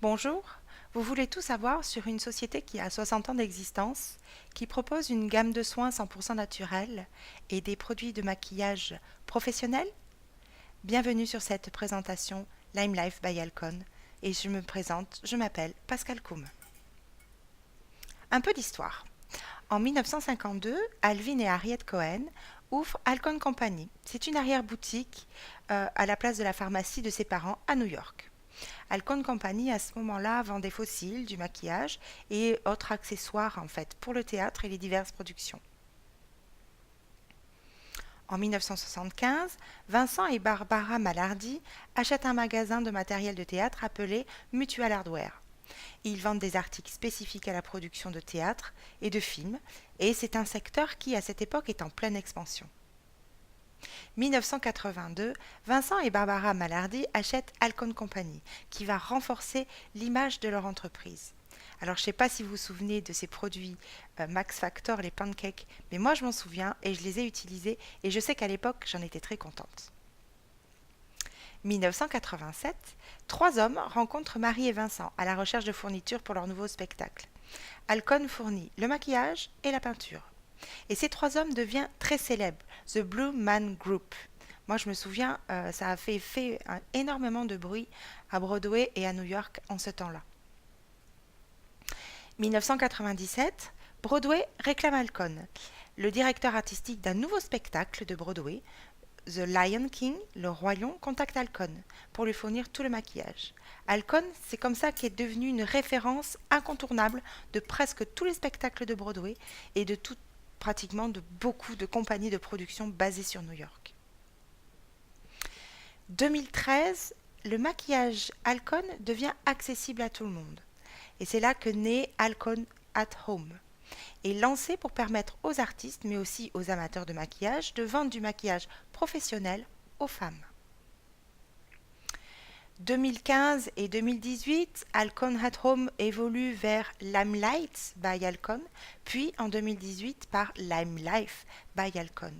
Bonjour, vous voulez tout savoir sur une société qui a 60 ans d'existence, qui propose une gamme de soins 100% naturels et des produits de maquillage professionnels? Bienvenue sur cette présentation Lime Life by Alcon et je me présente, je m'appelle Pascal Koum. Un peu d'histoire. En 1952, Alvin et Harriet Cohen ouvrent Alcon Company. C'est une arrière-boutique à la place de la pharmacie de ses parents à New York. Alcon Company, à ce moment-là, vend des fossiles, du maquillage et autres accessoires en fait pour le théâtre et les diverses productions. En 1975, Vincent et Barbara Malardi achètent un magasin de matériel de théâtre appelé Mutual Hardware. Ils vendent des articles spécifiques à la production de théâtre et de films, et c'est un secteur qui, à cette époque, est en pleine expansion. 1982, Vincent et Barbara Malardi achètent Alcon Company, qui va renforcer l'image de leur entreprise. Alors, je ne sais pas si vous vous souvenez de ces produits Max Factor, les pancakes, mais moi je m'en souviens et je les ai utilisés et je sais qu'à l'époque j'en étais très contente. 1987, trois hommes rencontrent Marie et Vincent à la recherche de fournitures pour leur nouveau spectacle. Alcon fournit le maquillage et la peinture. Et ces trois hommes deviennent très célèbres, The Blue Man Group. Moi, je me souviens, ça a fait énormément de bruit à Broadway et à New York en ce temps-là. 1997, Broadway réclame Alcon. Le directeur artistique d'un nouveau spectacle de Broadway, The Lion King, le Roi Lion, contacte Alcon pour lui fournir tout le maquillage. Alcon, c'est comme ça qu'est devenue une référence incontournable de presque tous les spectacles de Broadway et de pratiquement de beaucoup de compagnies de production basées sur New York. 2013, le maquillage Alcon devient accessible à tout le monde. Et c'est là que naît Alcon at Home, est lancé pour permettre aux artistes, mais aussi aux amateurs de maquillage, de vendre du maquillage professionnel aux femmes. 2015 et 2018, Alcon at Home évolue vers Limelight by Alcon, puis en 2018 par Lime Life by Alcon.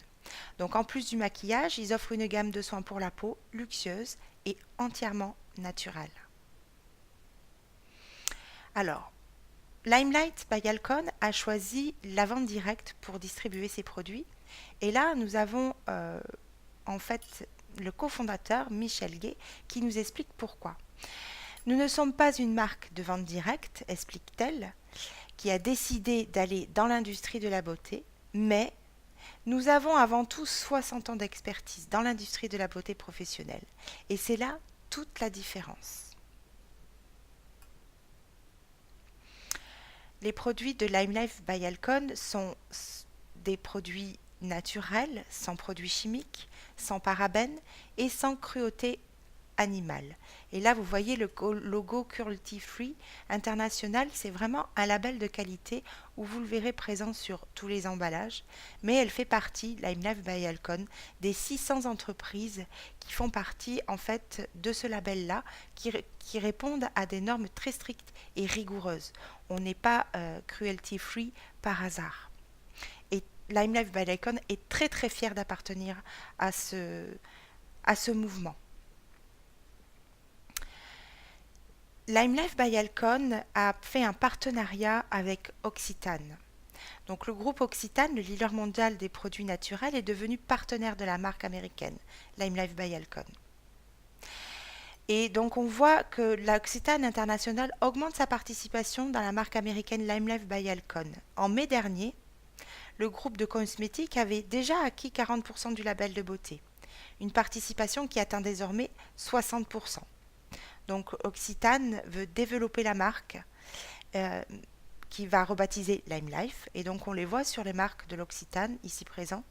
Donc en plus du maquillage, ils offrent une gamme de soins pour la peau luxueuse et entièrement naturelle. Alors, Limelight by Alcon a choisi la vente directe pour distribuer ses produits. Et là, nous avons en fait le cofondateur Michel Gay qui nous explique pourquoi. Nous ne sommes pas une marque de vente directe, explique-t-elle, qui a décidé d'aller dans l'industrie de la beauté, mais nous avons avant tout 60 ans d'expertise dans l'industrie de la beauté professionnelle. Et c'est là toute la différence. Les produits de Lime Life by Alcon sont des produits naturels, sans produits chimiques, sans parabènes et sans cruauté animale. Et là, vous voyez le logo Cruelty Free International, c'est vraiment un label de qualité où vous le verrez présent sur tous les emballages, mais elle fait partie, Lime Life by Alcon, des 600 entreprises qui font partie en fait de ce label-là, qui répondent à des normes très strictes et rigoureuses. On n'est pas cruelty free par hasard. Et Lime Life by Alcon est très très fier d'appartenir à ce mouvement. Lime Life by Alcon a fait un partenariat avec Occitane. Donc le groupe Occitane, le leader mondial des produits naturels, est devenu partenaire de la marque américaine Lime Life by Alcon. Et donc on voit que l'Occitane International augmente sa participation dans la marque américaine Lime Life by Alcon. En mai dernier, le groupe de cosmétiques avait déjà acquis 40% du label de beauté, une participation qui atteint désormais 60%. Donc Occitane veut développer la marque euh, qui va rebaptiser Lime Life. Et donc on les voit sur les marques de l'Occitane ici présents.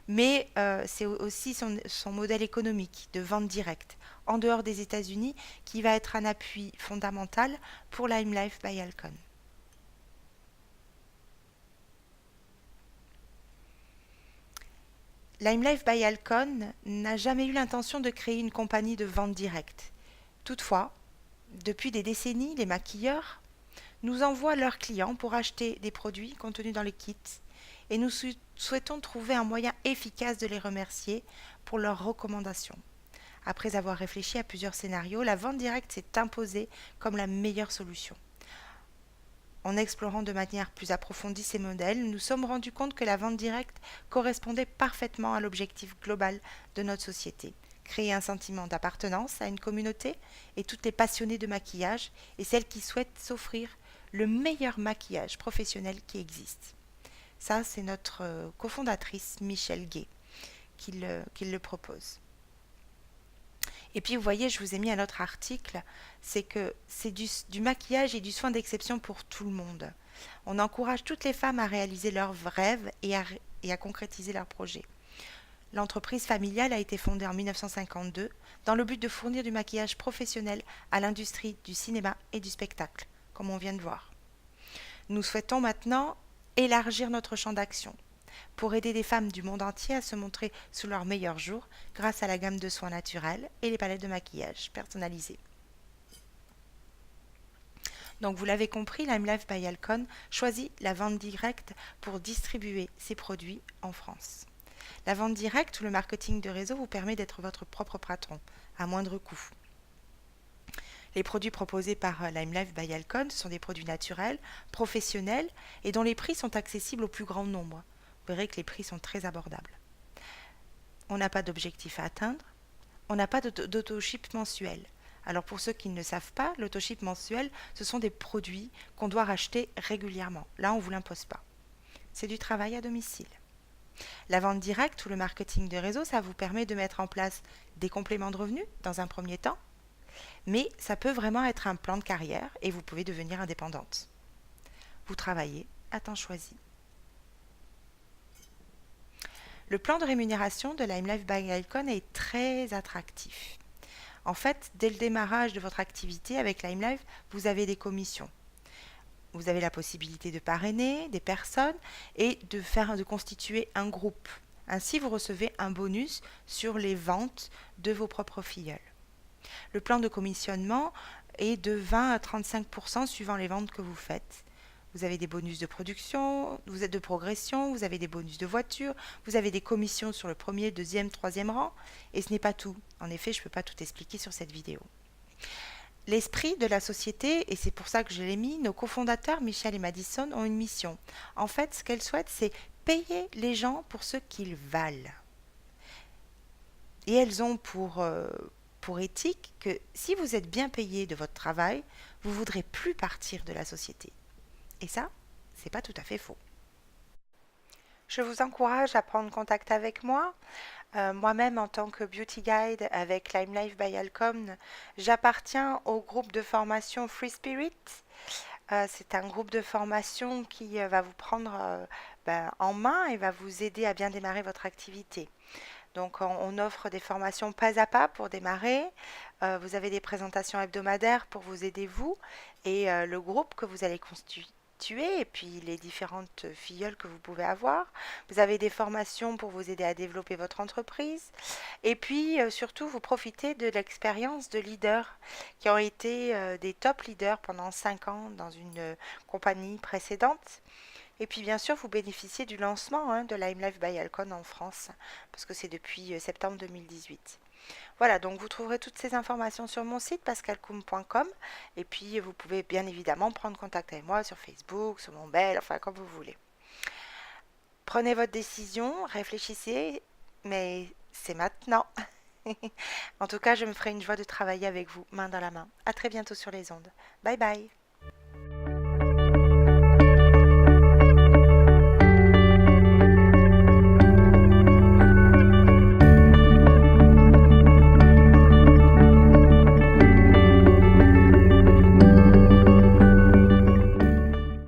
Mais c'est aussi son modèle économique de vente directe en dehors des États-Unis qui va être un appui fondamental pour Lime Life by Alcon. Lime Life by Alcon n'a jamais eu l'intention de créer une compagnie de vente directe. Toutefois, depuis des décennies, les maquilleurs nous envoient leurs clients pour acheter des produits contenus dans les kits et nous souhaitons trouver un moyen efficace de les remercier pour leurs recommandations. Après avoir réfléchi à plusieurs scénarios, la vente directe s'est imposée comme la meilleure solution. En explorant de manière plus approfondie ces modèles, nous nous sommes rendus compte que la vente directe correspondait parfaitement à l'objectif global de notre société. Créer un sentiment d'appartenance à une communauté et toutes les passionnées de maquillage et celles qui souhaitent s'offrir le meilleur maquillage professionnel qui existe. Ça, c'est notre cofondatrice Michelle Gay qui le propose. Et puis vous voyez, je vous ai mis un autre article, c'est que c'est du maquillage et du soin d'exception pour tout le monde. On encourage toutes les femmes à réaliser leurs rêves et à concrétiser leurs projets. L'entreprise familiale a été fondée en 1952 dans le but de fournir du maquillage professionnel à l'industrie du cinéma et du spectacle, comme on vient de voir. Nous souhaitons maintenant élargir notre champ d'action pour aider des femmes du monde entier à se montrer sous leur meilleur jour grâce à la gamme de soins naturels et les palettes de maquillage personnalisées. Donc vous l'avez compris, Lime Life by Alcon choisit la vente directe pour distribuer ses produits en France. La vente directe ou le marketing de réseau vous permet d'être votre propre patron, à moindre coût. Les produits proposés par Lime Life by Alcon sont des produits naturels, professionnels et dont les prix sont accessibles au plus grand nombre. Vous verrez que les prix sont très abordables. On n'a pas d'objectif à atteindre, on n'a pas d'autoship mensuel. Alors pour ceux qui ne le savent pas, l'autoship mensuel, ce sont des produits qu'on doit racheter régulièrement. Là, on ne vous l'impose pas. C'est du travail à domicile. La vente directe ou le marketing de réseau, ça vous permet de mettre en place des compléments de revenus dans un premier temps, mais ça peut vraiment être un plan de carrière et vous pouvez devenir indépendante. Vous travaillez à temps choisi. Le plan de rémunération de Lime Life by Alcon est très attractif. En fait, dès le démarrage de votre activité avec Lime Life, vous avez des commissions. Vous avez la possibilité de parrainer des personnes et de constituer un groupe. Ainsi, vous recevez un bonus sur les ventes de vos propres filleuls. Le plan de commissionnement est de 20 à 35% suivant les ventes que vous faites. Vous avez des bonus de production, vous êtes de progression, vous avez des bonus de voiture, vous avez des commissions sur le premier, deuxième, troisième rang. Et ce n'est pas tout. En effet, je ne peux pas tout expliquer sur cette vidéo. L'esprit de la société, et c'est pour ça que je l'ai mis, nos cofondateurs Michel et Madison ont une mission. En fait, ce qu'elles souhaitent, c'est payer les gens pour ce qu'ils valent. Et elles ont pour éthique que si vous êtes bien payé de votre travail, vous ne voudrez plus partir de la société. Et ça, c'est pas tout à fait faux. Je vous encourage à prendre contact avec moi. Moi-même, en tant que beauty guide avec Lime Life by Alcon, j'appartiens au groupe de formation Free Spirit. C'est un groupe de formation qui va vous prendre en main et va vous aider à bien démarrer votre activité. Donc on offre des formations pas à pas pour démarrer. Vous avez des présentations hebdomadaires pour vous aider vous et le groupe que vous allez constituer et puis les différentes filleules que vous pouvez avoir. Vous avez des formations pour vous aider à développer votre entreprise et puis surtout vous profitez de l'expérience de leaders qui ont été des top leaders pendant 5 ans dans une compagnie précédente. Et puis bien sûr, vous bénéficiez du lancement de Lime Life by Alcon en France, parce que c'est depuis septembre 2018. Voilà, donc vous trouverez toutes ces informations sur mon site pascalcoum.com et puis vous pouvez bien évidemment prendre contact avec moi sur Facebook, sur mon mail, enfin comme vous voulez. Prenez votre décision, réfléchissez, mais c'est maintenant. En tout cas, je me ferai une joie de travailler avec vous, main dans la main. À très bientôt sur les ondes. Bye bye.